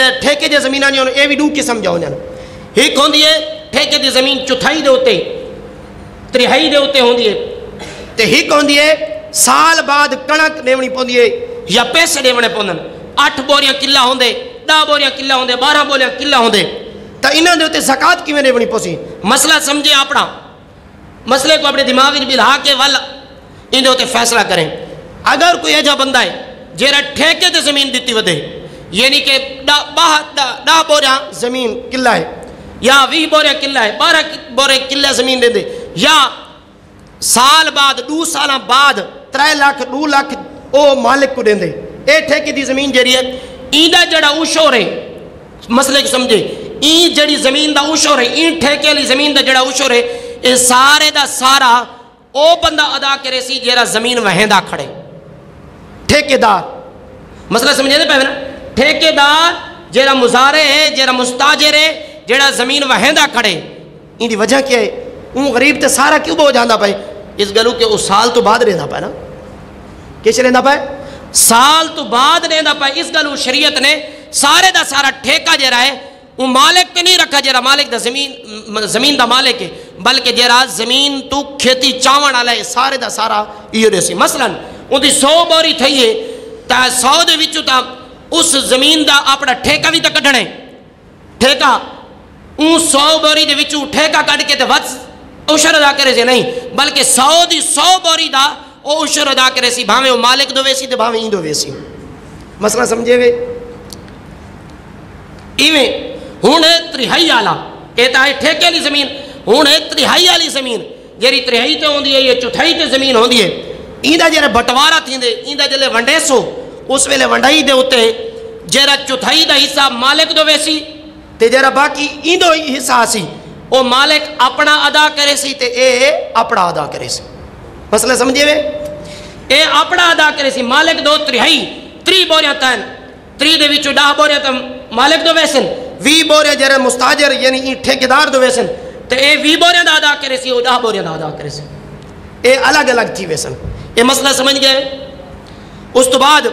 جڑے ٹھیکے دے زمیناں نے اے بھی دو قسم جا ہونن ایک ہوندی ہے ٹھیکے دی زمین چوتھائی دے اوتے تریہائی دے اوتے ہوندی ہے تے ایک ہوندی ہے سال بعد کنک دیونی پوندی ہے یا پیسے دیونے پوندن 8 بوریاں کلا ہوندے 10 بوریاں کلا ہوندے 12 بوریاں کلا ہوندے تا انہاں دے اوتے زکات کیویں دیونی پوسی مسئلہ سمجھے اپنا مسئلے کو اپنے دماغ وچ بلا کے ول ان دے اوتے فیصلہ کریں اگر کوئی ایجا بندہ ہے جیڑا ٹھیکے تے زمین دتی ودے یعنی کہ 10 بوریاں زمین کلا ہے یا 20 بوریاں کلا ہے 12 بورے کلا زمین دے دے یا سال بعد 2 سالاں بعد 3 لاکھ 2 لاکھ او مالک کو دیں دے اے ٹھیکے دی زمین جڑی ہے ایندا جڑا اوشور ہے مسئلے کو سمجھے این جڑی زمین دا اوشور ہے این ٹھیکے والی زمین دا جڑا اوشور ہے اے سارے دا سارا او بندہ ادا کرے سی جڑا زمین وہندا کھڑے ٹھیکیدار مسئلہ سمجھے دے پہنا ٹھیکیدار جڑا مزارع ہے جڑا مستاجر ہے جڑا زمین وہندا کھڑے این دی وجہ کیا ہے اون غریب تے سارا کیوں بہو جاندہ پائے اس گلو کہ وہ سال تو بعد رہنا پائے نا کیسے رہنا پائے سال تو بعد رہنا پائے اس گلو شریعت نے سارے دا سارا ٹھیکہ جڑا ہے وہ مالک تے نہیں رکھا جڑا مالک دا زمین دا مالک ہے بلکہ جڑا زمین تو کھیتی چاون والا ہے سارے دا سارا یہ رسی مثلا ان دی 100 بوری تھئی ہے تا 100 دے وچوں تا اس زمین دا اپنا ٹھیکہ بھی تا کڈھنے ٹھیکہ اون 100 بوری دے وچوں ٹھیکہ کڈ کے تے وس عشر ادا کرے سے نہیں بلکہ 100 دی 100 بوری دا او عشر ادا کرے سی بھاویں وہ مالک دو ویسی تے بھاویں این دو ویسی مسئلہ سمجھے گے ایویں ہن تریہائی والا کہتا ہے ٹھیکے والی زمین ہن تریہائی والی زمین جیڑی تریہائی تے ہوندی ہے یہ چوتھائی تے زمین ہوندی ہے ایندا جڑا بٹوارا تھیندے ایندا جلے ونڈے سو اس ویلے ونڈائی دے اوتے جڑا چوتھائی دا حصہ مالک دو ویسی تے جڑا باقی ایندو حصہ سی او مالک اپنا ادا کرے سی تے اے اپنا ادا کرے سی مسئلہ سمجھے وے اے اپنا ادا کرے سی مالک دو تریہائی 3 بوریاں تن 3 دے وچوں 10 بوریاں تے مالک دو ویسن 20 بوریاں جڑا مستاجر یعنی ٹھیکیدار دو ویسن تے اے 20 بوریاں دا ادا کرے سی او 10 بوریاں دا ادا کرے سی اے الگ الگ تھی ویسن اے مسئلہ سمجھ گئے اس تو بعد